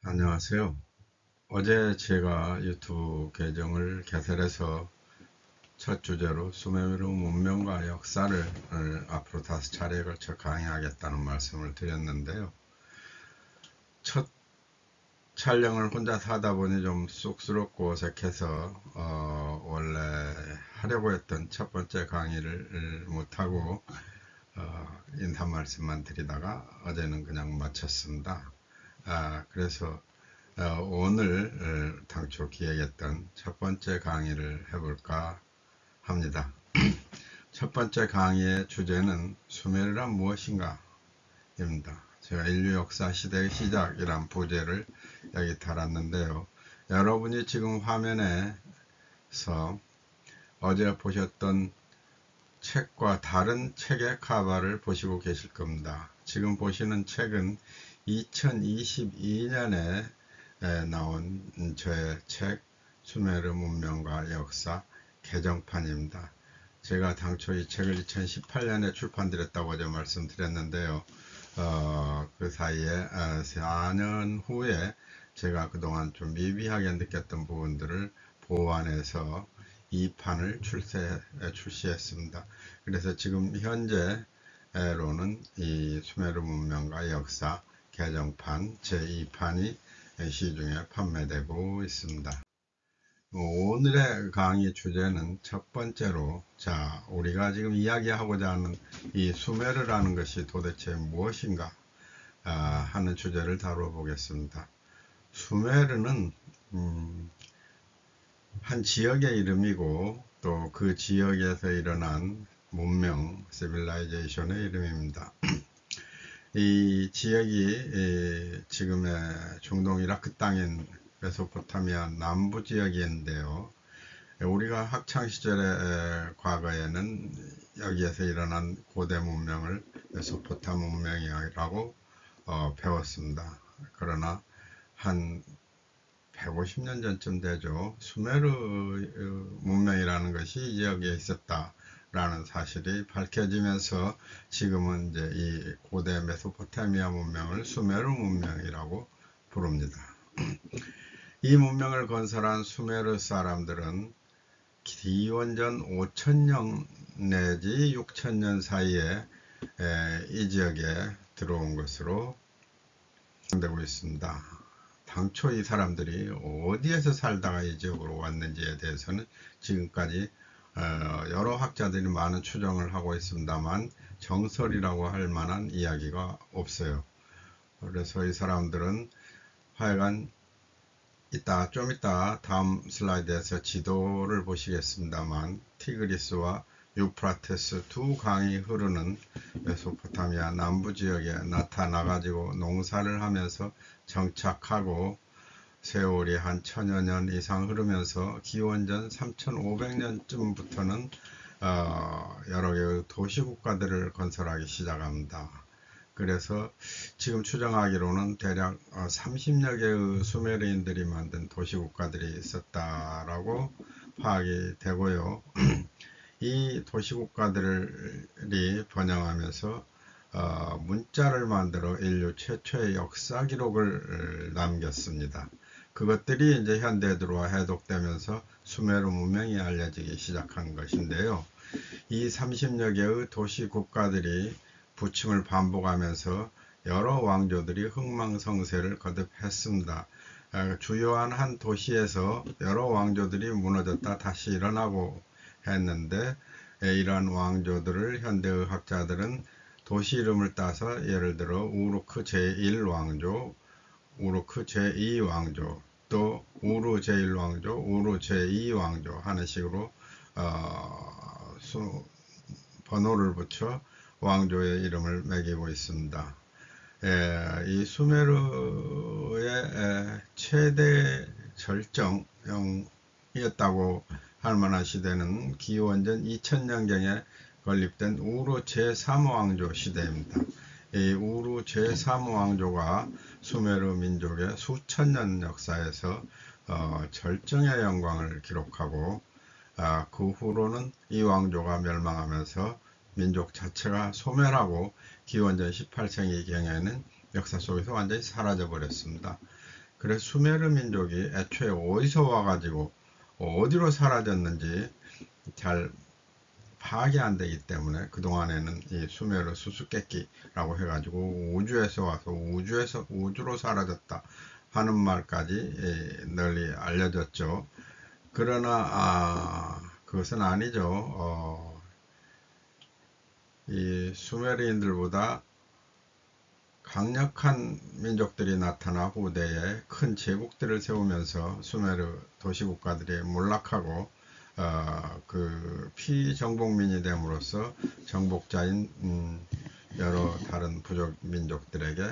안녕하세요. 어제 제가 유튜브 계정을 개설해서 첫 주제로 수메르 문명과 역사를 앞으로 5차례에 걸쳐 강의하겠다는 말씀을 드렸는데요. 첫 촬영을 혼자서 하다 보니 좀 쑥스럽고 어색해서 원래 하려고 했던 첫 번째 강의를 못하고 인사 말씀만 드리다가 어제는 그냥 마쳤습니다. 그래서 오늘 당초 기획했던 첫 번째 강의를 해볼까 합니다. 첫 번째 강의의 주제는 수메르란 무엇인가 입니다. 제가 인류 역사 시대의 시작이란 부제를 여기 달았는데요. 여러분이 지금 화면에서 어제 보셨던 책과 다른 책의 카바를 보시고 계실 겁니다. 지금 보시는 책은 2022년에 나온 저의 책 수메르 문명과 역사 개정판입니다. 제가 당초 이 책을 2018년에 출판드렸다고 어제 말씀드렸는데요. 그 사이에 4년 후에 제가 그동안 좀 미비하게 느꼈던 부분들을 보완해서 이 판을 출시했습니다. 그래서 지금 현재로는 이 수메르 문명과 역사 개정판 제2판이 시중에 판매되고 있습니다. 오늘의 강의 주제는 첫 번째로, 우리가 지금 이야기하고자 하는 이 수메르라는 것이 도대체 무엇인가 하는 주제를 다뤄보겠습니다. 수메르는 한 지역의 이름이고 또 그 지역에서 일어난 문명, 시빌라이제이션의 이름입니다. 이 지역이 지금의 중동 이라크 땅인 메소포타미아 남부 지역인데요. 우리가 학창시절에 과거에는 여기에서 일어난 고대 문명을 메소포타 문명이라고 배웠습니다. 그러나 한 150년 전쯤 되죠. 수메르 문명이라는 것이 여기에 있었다라는 사실이 밝혀지면서 지금은 이제 이 고대 메소포타미아 문명을 수메르 문명이라고 부릅니다. 이 문명을 건설한 수메르 사람들은 기원전 5000년 내지 6000년 사이에 이 지역에 들어온 것으로 되고 있습니다. 당초 이 사람들이 어디에서 살다가 이 지역으로 왔는지에 대해서는 지금까지 여러 학자들이 많은 추정을 하고 있습니다만 정설이라고 할 만한 이야기가 없어요. 그래서 이 사람들은 하여간 좀 이따 다음 슬라이드에서 지도를 보시겠습니다만 티그리스와 유프라테스 두 강이 흐르는 메소포타미아 남부 지역에 나타나 가지고 농사를 하면서 정착하고 세월이 한 1000여 년 이상 흐르면서 기원전 3500년쯤부터는 여러 개의 도시국가들을 건설하기 시작합니다. 그래서 지금 추정하기로는 대략 30여 개의 수메르인들이 만든 도시국가들이 있었다라고 파악이 되고요. 이 도시국가들이 번영하면서 문자를 만들어 인류 최초의 역사 기록을 남겼습니다. 그것들이 이제 현대에 들어와 해독되면서 수메르 문명이 알려지기 시작한 것인데요. 이 30여 개의 도시국가들이 부침을 반복하면서 여러 왕조들이 흥망성쇠를 거듭했습니다. 주요한 한 도시에서 여러 왕조들이 무너졌다 다시 일어나고 했는데 이러한 왕조들을 현대의학자들은 도시 이름을 따서 예를 들어 우루크 제1왕조, 우루크 제2왕조, 또 우루 제1왕조, 우루 제2왕조 하는 식으로 번호를 붙여 왕조의 이름을 매기고 있습니다. 이 수메르의 최대 절정이었다고 할 만한 시대는 기원전 2000년경에 건립된 우루 제3왕조 시대입니다. 이 우루 제3왕조가 수메르 민족의 수천년 역사에서 절정의 영광을 기록하고 그 후로는 이 왕조가 멸망하면서 민족 자체가 소멸하고 기원전 18세기경에는 역사 속에서 완전히 사라져 버렸습니다. 그래서 수메르 민족이 애초에 어디서 와가지고 어디로 사라졌는지 잘 파악이 안 되기 때문에 그동안에는 이 수메르 수수께끼라고 해가지고 우주에서 와서 우주로 사라졌다 하는 말까지 널리 알려졌죠. 그러나 그것은 아니죠. 이 수메르인들보다 강력한 민족들이 나타나 후대에 큰 제국들을 세우면서 수메르 도시국가들이 몰락하고 그 피정복민이 됨으로써 정복자인 여러 다른 부족 민족들에게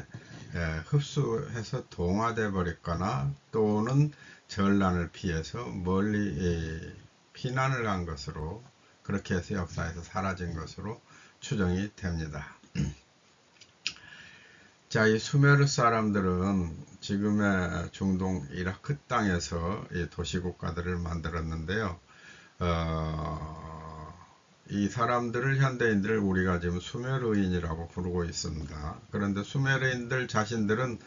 흡수해서 동화돼 버렸거나 또는 전란을 피해서 멀리 피난을 간 것으로, 그렇게 해서 역사에서 사라진 것으로 추정이 됩니다. 자, 이 수메르 사람들은 지금의 중동 이라크 땅에서 이 도시국가들을 만들었는데요. 이 사람들을, 현대인들을 우리가 지금 수메르인이라고 부르고 있습니다. 그런데 수메르인들 자신들은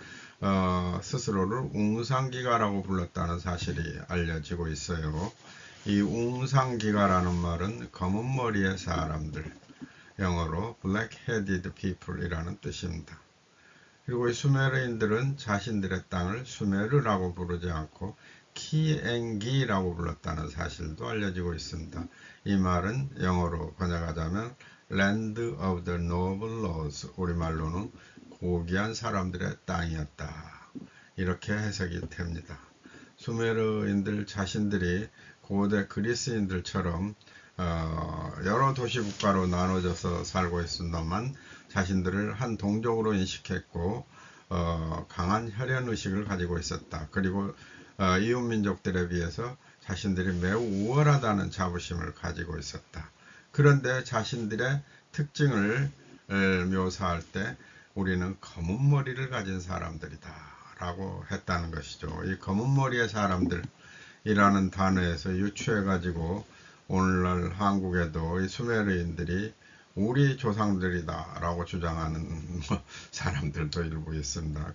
스스로를 웅상기가라고 불렀다는 사실이 알려지고 있어요. 이 웅상기가라는 말은 검은 머리의 사람들, 영어로 black-headed people 이라는 뜻입니다. 그리고 이 수메르인들은 자신들의 땅을 수메르라고 부르지 않고 키엥기라고 불렀다는 사실도 알려지고 있습니다. 이 말은 영어로 번역하자면 Land of the Noble Lords, 우리말로는 고귀한 사람들의 땅이었다, 이렇게 해석이 됩니다. 수메르인들 자신들이 고대 그리스인들처럼 여러 도시국가로 나눠져서 살고 있습니다만 자신들을 한 동족으로 인식했고 강한 혈연의식을 가지고 있었다. 그리고 이웃민족들에 비해서 자신들이 매우 우월하다는 자부심을 가지고 있었다. 그런데 자신들의 특징을 묘사할 때 우리는 검은 머리를 가진 사람들이다 라고 했다는 것이죠. 이 검은 머리의 사람들이라는 단어에서 유추해 가지고 오늘날 한국에도 이 수메르인들이 우리 조상들이다 라고 주장하는 사람들도 일부 있습니다.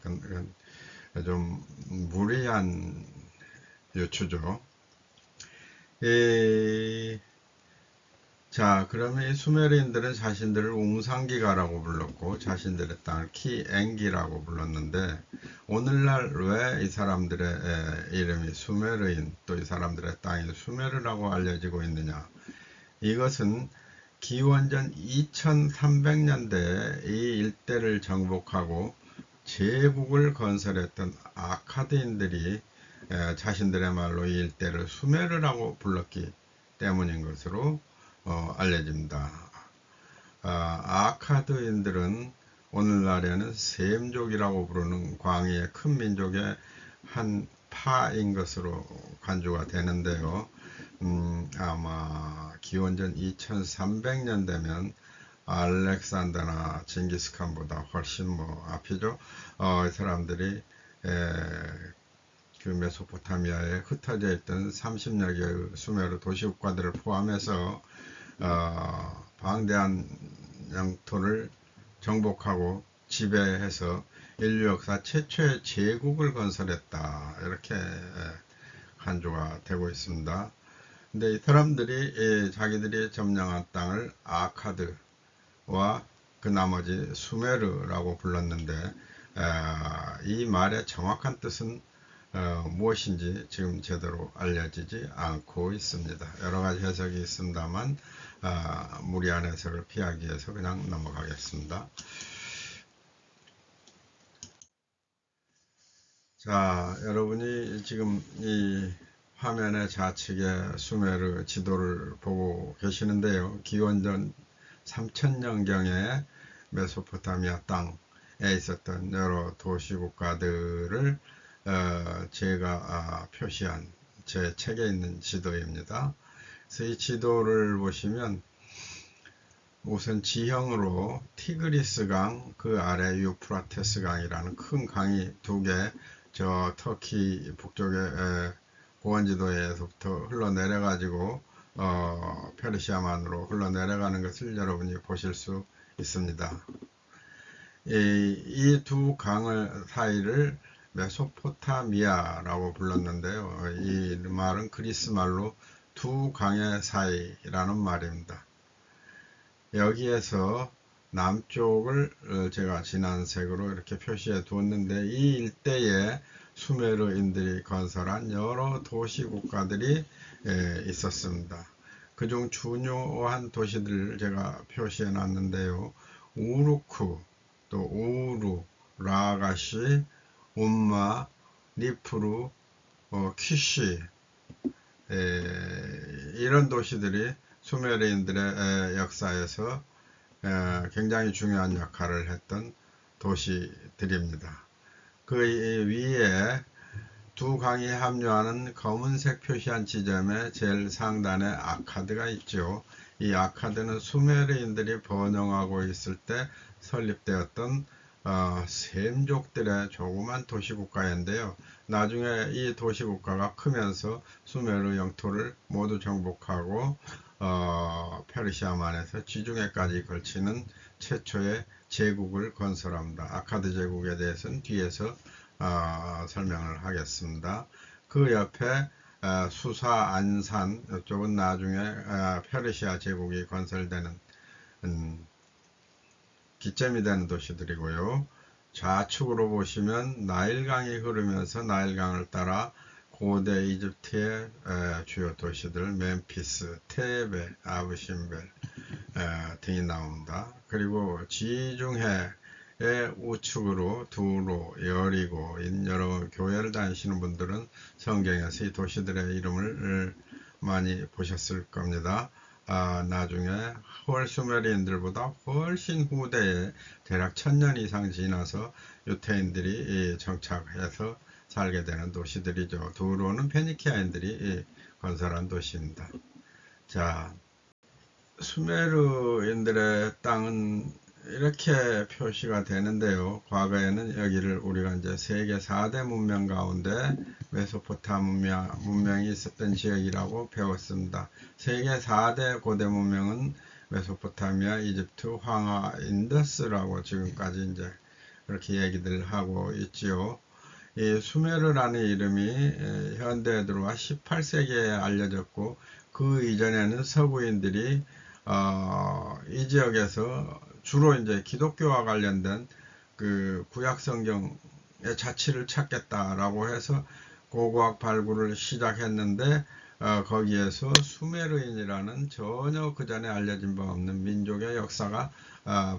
좀 무리한 유추죠. 자, 그러면 이 수메르인들은 자신들을 웅상기가라고 불렀고 자신들의 땅을 키엥기라고 불렀는데, 오늘날 왜 이 사람들의 이름이 수메르인, 또 이 사람들의 땅이 수메르라고 알려지고 있느냐? 이것은 기원전 2300년대에 이 일대를 정복하고 제국을 건설했던 아카드인들이 자신들의 말로 이 일대를 수메르라고 불렀기 때문인 것으로 알려집니다. 아카드인들은 오늘날에는 셈족이라고 부르는 광의의 큰 민족의 한 파인 것으로 간주가 되는데요. 아마 기원전 2300년 되면 알렉산더나 징기스칸보다 훨씬 앞이죠. 이 사람들이 그 메소포타미아에 흩어져 있던 30여 개의 수메르 도시국가들을 포함해서 방대한 영토를 정복하고 지배해서 인류 역사 최초의 제국을 건설했다, 이렇게 간주가 되고 있습니다. 근데 이 사람들이 자기들이 점령한 땅을 아카드와 그 나머지 수메르라고 불렀는데 이 말의 정확한 뜻은 무엇인지 지금 제대로 알려지지 않고 있습니다. 여러 가지 해석이 있습니다만 무리한 해석을 피하기 위해서 그냥 넘어가겠습니다. 자, 여러분이 지금 이 화면의 좌측에 수메르 지도를 보고 계시는데요. 기원전 3000년경에 메소포타미아 땅에 있었던 여러 도시국가들을 제가 표시한 제 책에 있는 지도입니다. 그래서 이 지도를 보시면 우선 지형으로 티그리스강, 그 아래 유프라테스 강이라는 큰 강이 두 개, 저 터키 북쪽에 고원지도에서부터 흘러내려 가지고 페르시아만으로 흘러내려가는 것을 여러분이 보실 수 있습니다. 이 두 강을 사이를 메소포타미아라고 불렀는데요. 이 말은 그리스 말로 두 강의 사이라는 말입니다. 여기에서 남쪽을 제가 진한 색으로 이렇게 표시해 두었는데, 이 일대에 수메르인들이 건설한 여러 도시 국가들이 있었습니다. 그중 중요한 도시들을 제가 표시해 놨는데요. 우루크, 또 우루, 라가시, 움마, 니프루, 퀴시, 이런 도시들이 수메르인들의 역사에서 굉장히 중요한 역할을 했던 도시들입니다. 그 위에 두 강이 합류하는 검은색 표시한 지점에 제일 상단에 아카드가 있죠. 이 아카드는 수메르인들이 번영하고 있을 때 설립되었던 셈족들의 조그만 도시국가인데요. 나중에 이 도시국가가 크면서 수메르 영토를 모두 정복하고 페르시아만에서 지중해까지 걸치는 최초의 제국을 건설합니다. 아카드 제국에 대해서는 뒤에서 설명을 하겠습니다. 그 옆에 수사, 안산, 이쪽은 나중에 페르시아 제국이 건설되는 기점이 되는 도시들이고요. 좌측으로 보시면 나일강이 흐르면서 나일강을 따라 고대 이집트의 주요 도시들 멤피스, 테베, 아부신벨 등이 나옵니다. 그리고 지중해의 우측으로 두로, 여리고, 여러 교회를 다니시는 분들은 성경에서 이 도시들의 이름을 많이 보셨을 겁니다. 나중에 수메르인들보다 훨씬 후대에 대략 1000년 이상 지나서 유태인들이 정착해서 살게 되는 도시들이죠. 두로는 페니키아인들이 건설한 도시입니다. 자, 수메르인들의 땅은 이렇게 표시가 되는데요. 과거에는 여기를 우리가 이제 세계 4대 문명 가운데 메소포타미아 문명이 있었던 지역이라고 배웠습니다. 세계 4대 고대 문명은 메소포타미아, 이집트, 황하, 인더스라고 지금까지 이제 그렇게 얘기들 하고 있지요. 이 수메르라는 이름이 현대에 들어와 18세기에 알려졌고, 그 이전에는 서구인들이 이 지역에서 주로 이제 기독교와 관련된 그 구약 성경의 자취를 찾겠다라고 해서 고고학 발굴을 시작했는데, 거기에서 수메르인이라는 전혀 그 전에 알려진 바 없는 민족의 역사가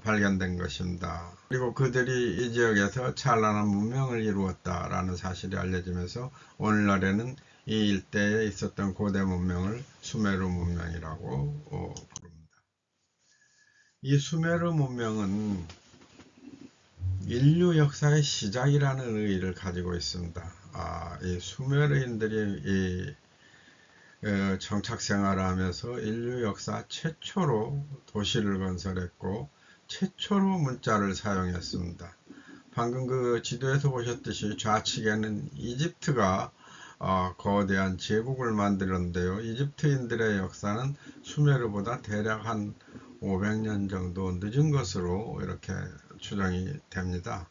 발견된 것입니다. 그리고 그들이 이 지역에서 찬란한 문명을 이루었다라는 사실이 알려지면서 오늘날에는 이 일대에 있었던 고대 문명을 수메르 문명이라고 부릅니다. 이 수메르 문명은 인류 역사의 시작이라는 의의를 가지고 있습니다. 이 수메르인들이 정착 생활을 하면서 인류 역사 최초로 도시를 건설했고 최초로 문자를 사용했습니다. 방금 그 지도에서 보셨듯이 좌측에는 이집트가 거대한 제국을 만들었는데요. 이집트인들의 역사는 수메르보다 대략 한 500년 정도 늦은 것으로 이렇게 추정이 됩니다.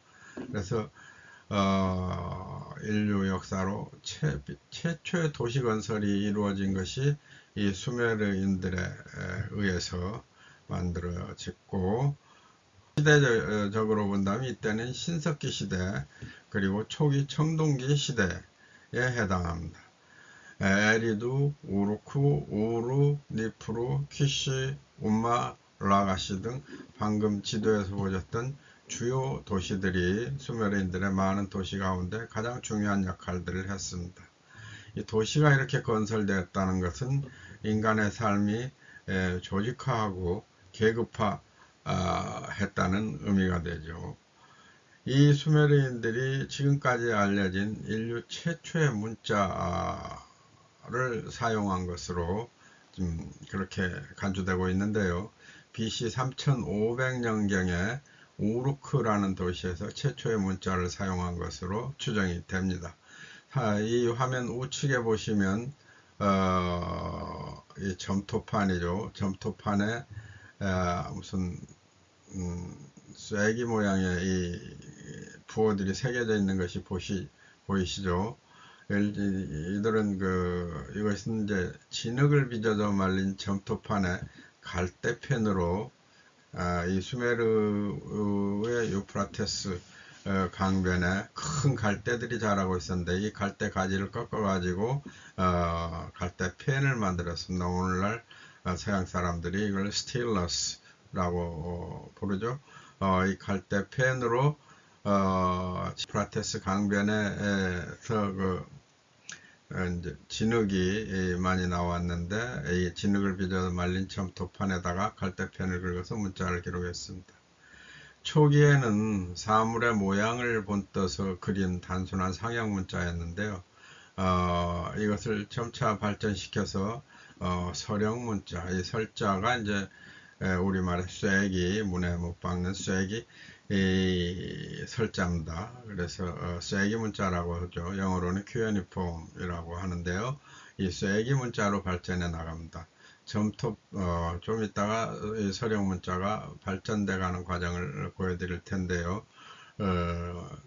그래서 인류 역사로 최초의 도시 건설이 이루어진 것이 이 수메르인들에 의해서 만들어졌고, 시대적으로 본다면 이때는 신석기 시대 그리고 초기 청동기 시대에 해당합니다. 에리두, 우루크, 우루, 니프루, 퀴시, 움마, 라가시 등 방금 지도에서 보셨던 주요 도시들이 수메르인들의 많은 도시 가운데 가장 중요한 역할들을 했습니다. 이 도시가 이렇게 건설되었다는 것은 인간의 삶이 조직화하고 계급화 했다는 의미가 되죠. 이 수메르인들이 지금까지 알려진 인류 최초의 문자를 사용한 것으로 좀 그렇게 간주되고 있는데요. BC 3500년경에 우루크라는 도시에서 최초의 문자를 사용한 것으로 추정이 됩니다. 이 화면 우측에 보시면 이 점토판이죠. 점토판에 무슨 쐐기 모양의 이 부호들이 새겨져 있는 것이 보이시죠? 이들은 이것은 이제 진흙을 빚어서 말린 점토판에 갈대펜으로 이 수메르의 유프라테스 강변에 큰 갈대들이 자라고 있었는데 이 갈대 가지를 꺾어 가지고 갈대펜을 만들었습니다. 오늘날 서양 사람들이 이걸 스틸러스라고 부르죠. 이 갈대펜으로 유프라테스 강변에서 이제 진흙이 많이 나왔는데 이 진흙을 빚어서 말린 점토판에다가 갈대펜을 긁어서 문자를 기록했습니다. 초기에는 사물의 모양을 본떠서 그린 단순한 상형 문자였는데요. 이것을 점차 발전시켜서 서령 문자, 이 설자가 이제 우리말의 쐐기, 문에 못 박는 쐐기 이 설자입니다. 그래서 쐐기 문자라고 하죠. 영어로는 큐니폼이라고 하는데요. 이 쐐기 문자로 발전해 나갑니다. 좀 이따가 이 서령 문자가 발전돼 가는 과정을 보여드릴 텐데요.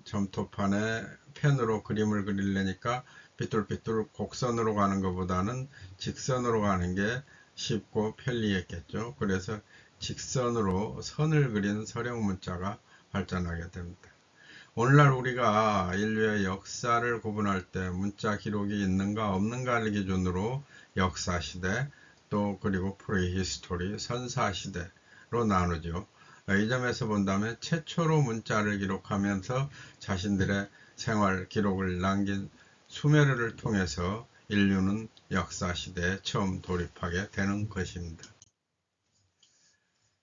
점토판에 펜으로 그림을 그리려니까 삐뚤삐뚤 곡선으로 가는 것보다는 직선으로 가는 게 쉽고 편리했겠죠. 그래서 직선으로 선을 그린 서령 문자가 발전하게 됩니다. 오늘날 우리가 인류의 역사를 구분할 때 문자 기록이 있는가 없는가를 기준으로 역사시대 또 그리고 프리히스토리 선사시대로 나누죠. 이 점에서 본다면 최초로 문자를 기록하면서 자신들의 생활 기록을 남긴 수메르를 통해서 인류는 역사시대에 처음 돌입하게 되는 것입니다.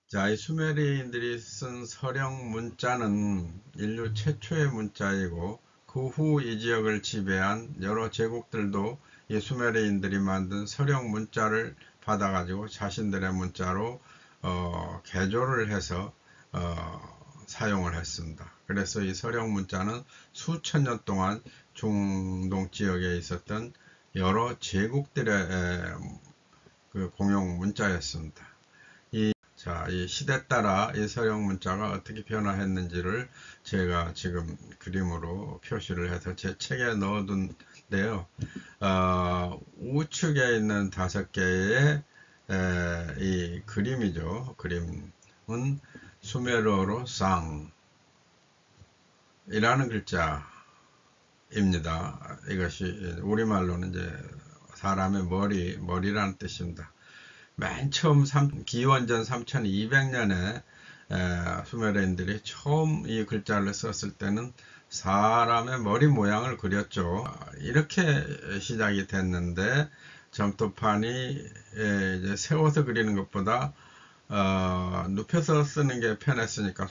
자, 이 수메르인들이 쓴 서령 문자는 인류 최초의 문자이고 그 후 이 지역을 지배한 여러 제국들도 이 수메르인들이 만든 서령 문자를 받아가지고 자신들의 문자로 개조를 해서 사용을 했습니다. 그래서 이 서령 문자는 수천 년 동안 중동 지역에 있었던 여러 제국들의 공용 문자였습니다. 이 시대 따라 이 서령 문자가 어떻게 변화했는지를 제가 지금 그림으로 표시를 해서 제 책에 넣어둔데요. 우측에 있는 5개의 이 그림이죠. 그림은 수메르어로 쌍이라는 글자입니다. 이것이 우리말로는 이제 사람의 머리라는 뜻입니다. 맨 처음 기원전 3200년에 수메르인들이 처음 이 글자를 썼을 때는 사람의 머리 모양을 그렸죠. 이렇게 시작이 됐는데 점토판이 이제 세워서 그리는 것보다 눕혀서 쓰는 게 편했으니까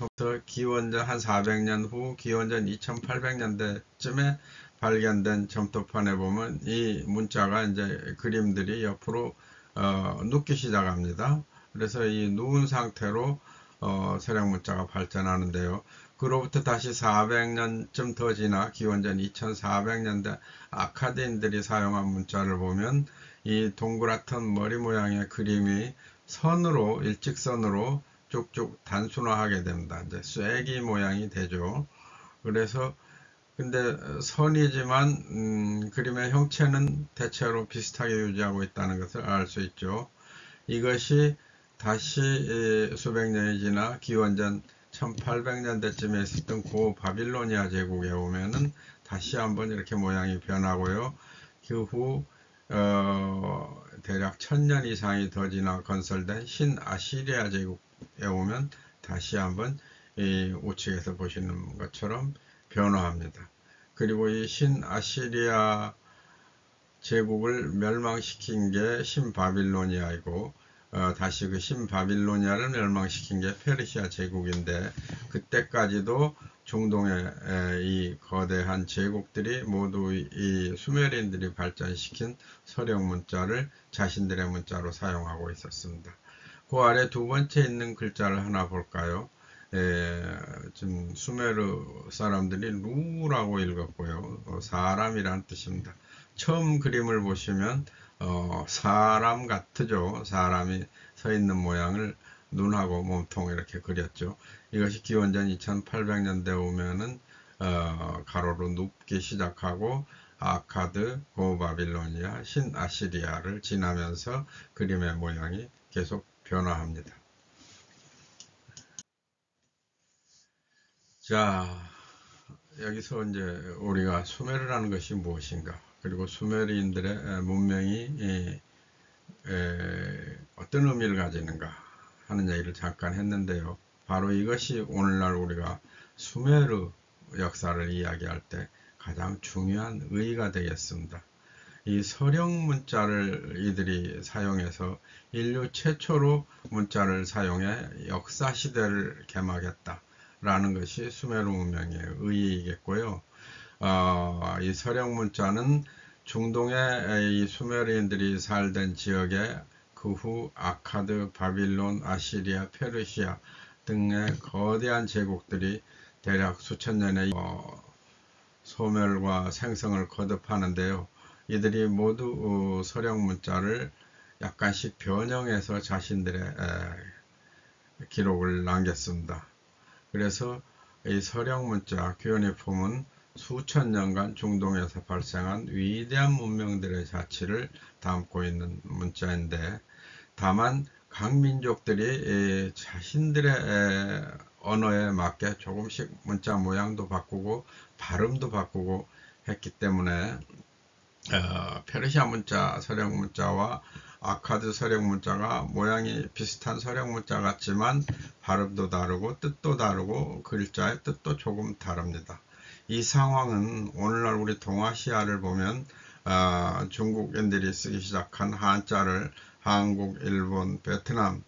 기원전 한 400년 후 기원전 2800년대쯤에 발견된 점토판에 보면 이 문자가 이제 그림들이 옆으로 눕기 시작합니다. 그래서 이 누운 상태로 서령 문자가 발전하는데요. 그로부터 다시 400년쯤 더 지나 기원전 2400년대 아카디인들이 사용한 문자를 보면 이 동그랗던 머리 모양의 그림이 선으로 일직선으로 쭉쭉 단순화하게 됩니다. 이제 쐐기 모양이 되죠. 그래서 근데 선이지만 그림의 형체는 대체로 비슷하게 유지하고 있다는 것을 알 수 있죠. 이것이 다시 수백 년이 지나 기원전 1800년대쯤에 있었던 고 바빌로니아 제국에 오면은 다시 한번 이렇게 모양이 변하고요. 그 후 대략 1000년 이상이 더 지나 건설된 신아시리아 제국에 오면 다시 한번 이 우측에서 보시는 것처럼 변화합니다. 그리고 이 신아시리아 제국을 멸망시킨 게 신바빌로니아이고 다시 그 신바빌로니아를 멸망시킨 게 페르시아 제국인데 그때까지도 중동의 이 거대한 제국들이 모두 이 수메르인들이 발전시킨 서령 문자를 자신들의 문자로 사용하고 있었습니다. 그 아래 두 번째 있는 글자를 하나 볼까요? 지금 수메르 사람들이 루라고 읽었고요. 사람이란 뜻입니다. 처음 그림을 보시면 사람 같죠. 사람이 서 있는 모양을 눈하고 몸통 이렇게 그렸죠. 이것이 기원전 2800년대 오면은 가로로 눕기 시작하고 아카드, 고바빌로니아, 신아시리아를 지나면서 그림의 모양이 계속 변화합니다. 자, 여기서 이제 우리가 수메르라는 것이 무엇인가, 그리고 수메르인들의 문명이 어떤 의미를 가지는가 하는 얘기를 잠깐 했는데요. 바로 이것이 오늘날 우리가 수메르 역사를 이야기할 때 가장 중요한 의의가 되겠습니다. 이 서령 문자를 이들이 사용해서 인류 최초로 문자를 사용해 역사 시대를 개막했다 라는 것이 수메르 문명의 의의이겠고요. 이 서령 문자는 중동의 이 수메르인들이 살던 지역에 그 후 아카드, 바빌론, 아시리아, 페르시아 등의 거대한 제국들이 대략 수천 년의 소멸과 생성을 거듭하는데요. 이들이 모두 서령 문자를 약간씩 변형해서 자신들의 기록을 남겼습니다. 그래서 이 서령 문자 큐니폼은 수천 년간 중동에서 발생한 위대한 문명들의 자취를 담고 있는 문자인데, 다만 각 민족들이 자신들의 언어에 맞게 조금씩 문자 모양도 바꾸고 발음도 바꾸고 했기 때문에 페르시아 문자, 서령 문자와 아카드 서령 문자가 모양이 비슷한 서령 문자 같지만 발음도 다르고 뜻도 다르고 글자의 뜻도 조금 다릅니다. 이 상황은 오늘날 우리 동아시아를 보면 중국인들이 쓰기 시작한 한자를 한국, 일본, 베트남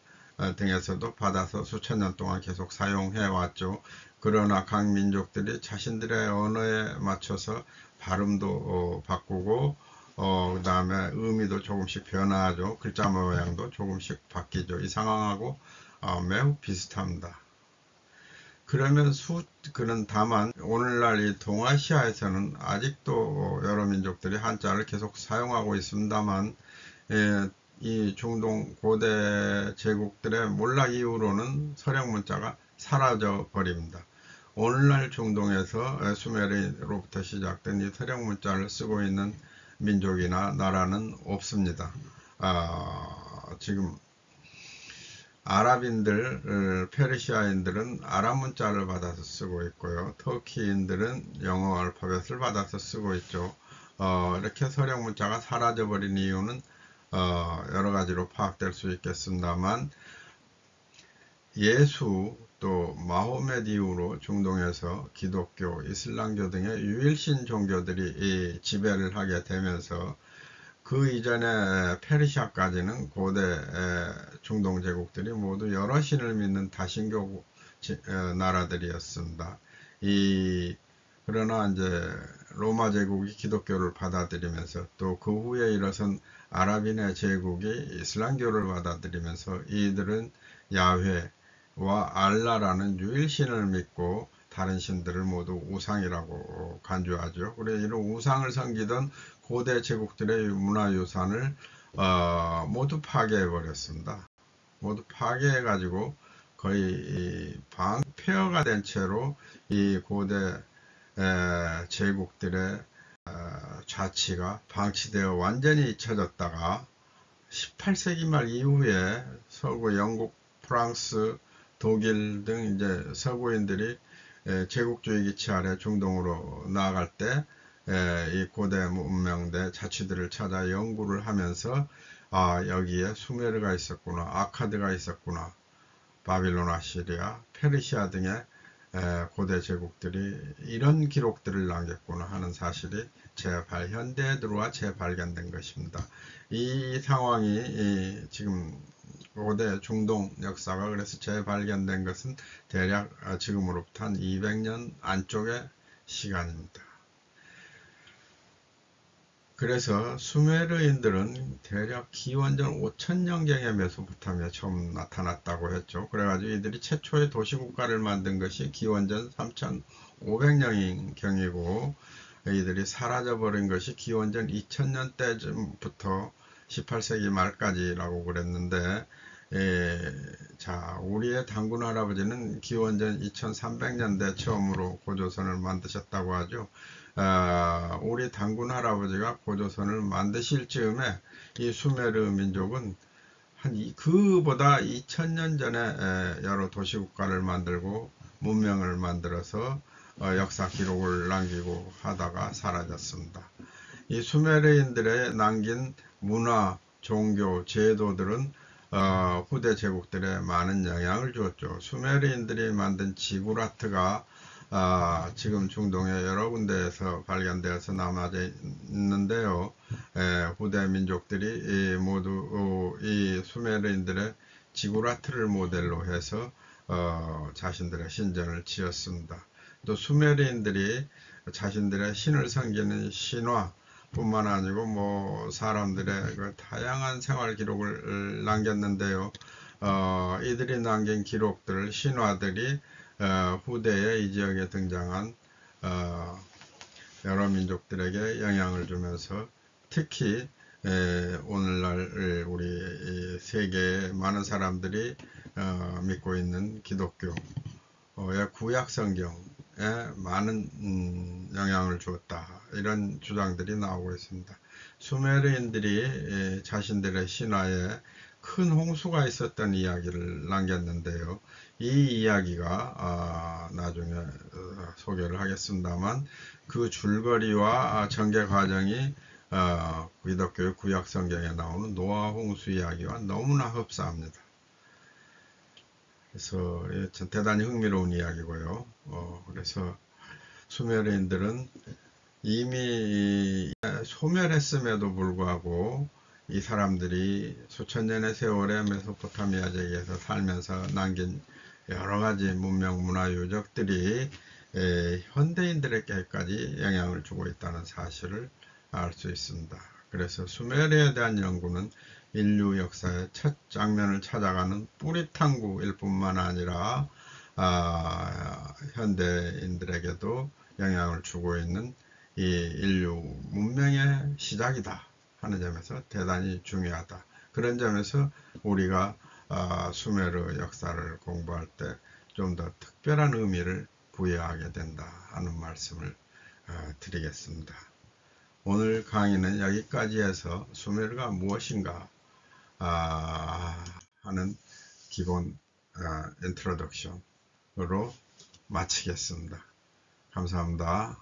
등에서도 받아서 수천 년 동안 계속 사용해 왔죠. 그러나 각 민족들이 자신들의 언어에 맞춰서 발음도 바꾸고 그 다음에 의미도 조금씩 변화하죠. 글자 모양도 조금씩 바뀌죠. 이 상황하고 매우 비슷합니다. 그는 다만 오늘날 이 동아시아에서는 아직도 여러 민족들이 한자를 계속 사용하고 있습니다만, 이 중동 고대 제국들의 몰락 이후로는 서령 문자가 사라져 버립니다. 오늘날 중동에서 수메르로부터 시작된 이 서령 문자를 쓰고 있는 민족이나 나라는 없습니다. 지금 아랍인들, 페르시아인들은 아랍 문자를 받아서 쓰고 있고요. 터키인들은 영어 알파벳을 받아서 쓰고 있죠. 이렇게 서령 문자가 사라져버린 이유는 여러 가지로 파악될 수 있겠습니다만, 예수 또 마호메드 이후로 중동에서 기독교, 이슬람교 등의 유일신 종교들이 지배를 하게 되면서 그 이전에 페르시아까지는 고대 중동 제국들이 모두 여러 신을 믿는 다신교 나라들이었습니다. 그러나 이제 로마 제국이 기독교를 받아들이면서 또 그 후에 일어선 아랍인의 제국이 이슬람교를 받아들이면서 이들은 야훼와 알라라는 유일신을 믿고 다른 신들을 모두 우상이라고 간주하죠. 그래서 이런 우상을 섬기던 고대 제국들의 문화유산을 모두 파괴해 버렸습니다. 모두 파괴해 가지고 거의 폐허가 된 채로 이 고대 제국들의 자치가 방치되어 완전히 잊혀졌다가 18세기 말 이후에 서구 영국, 프랑스, 독일 등 이제 서구인들이 제국주의 기치 아래 중동으로 나아갈 때 이 고대 문명대 자치들을 찾아 연구를 하면서 여기에 수메르가 있었구나, 아카드가 있었구나, 바빌론, 아시리아, 페르시아 등의 고대 제국들이 이런 기록들을 남겼구나 하는 사실이 현대에 들어와 재발견된 것입니다. 이 상황이 지금 고대 중동 역사가 그래서 재발견된 것은 대략 지금으로부터 한 200년 안쪽의 시간입니다. 그래서 수메르인들은 대략 기원전 5000년경에 메소포타미아 처음 나타났다고 했죠. 그래가지고 이들이 최초의 도시국가를 만든 것이 기원전 3500년경이고 이들이 사라져버린 것이 기원전 2000년 때쯤부터 18세기 말까지라고 그랬는데, 자, 우리의 단군 할아버지는 기원전 2300년대 처음으로 고조선을 만드셨다고 하죠. 우리 단군 할아버지가 고조선을 만드실 즈음에 이 수메르 민족은 그보다 2000년 전에 여러 도시국가를 만들고 문명을 만들어서 역사 기록을 남기고 하다가 사라졌습니다. 이 수메르인들의 남긴 문화, 종교, 제도들은 후대 제국들에 많은 영향을 주었죠. 수메르인들이 만든 지구라트가 지금 중동의 여러 군데에서 발견되어서 남아져 있는데요. 후대 민족들이 모두 이 수메르인들의 지구라트를 모델로 해서 자신들의 신전을 지었습니다. 또 수메르인들이 자신들의 신을 섬기는 신화 뿐만 아니고 뭐 사람들의 그 다양한 생활 기록을 남겼는데요. 이들이 남긴 기록들, 신화들이 후대에 이 지역에 등장한 여러 민족들에게 영향을 주면서 특히 오늘날 우리 세계의 많은 사람들이 믿고 있는 기독교의 구약 성경에 많은 영향을 주었다, 이런 주장들이 나오고 있습니다. 수메르인들이 자신들의 신화에 큰 홍수가 있었던 이야기를 남겼는데요. 이 이야기가 나중에 소개를 하겠습니다만 그 줄거리와 전개 과정이 기독교의 구약 성경에 나오는 노아 홍수 이야기와 너무나 흡사합니다. 그래서 대단히 흥미로운 이야기고요. 그래서 수메르인들은 이미 소멸했음에도 불구하고 이 사람들이 수천 년의 세월에 메소포타미아 지역에서 살면서 남긴 여러 가지 문명 문화 유적들이 현대인들에게까지 영향을 주고 있다는 사실을 알 수 있습니다. 그래서 수메르에 대한 연구는 인류 역사의 첫 장면을 찾아가는 뿌리탐구일 뿐만 아니라 현대인들에게도 영향을 주고 있는 이 인류 문명의 시작이다 하는 점에서 대단히 중요하다. 그런 점에서 우리가 수메르 역사를 공부할 때 좀 더 특별한 의미를 부여하게 된다 하는 말씀을 드리겠습니다. 오늘 강의는 여기까지 해서 수메르가 무엇인가 하는 기본 인트로덕션으로 마치겠습니다. 감사합니다.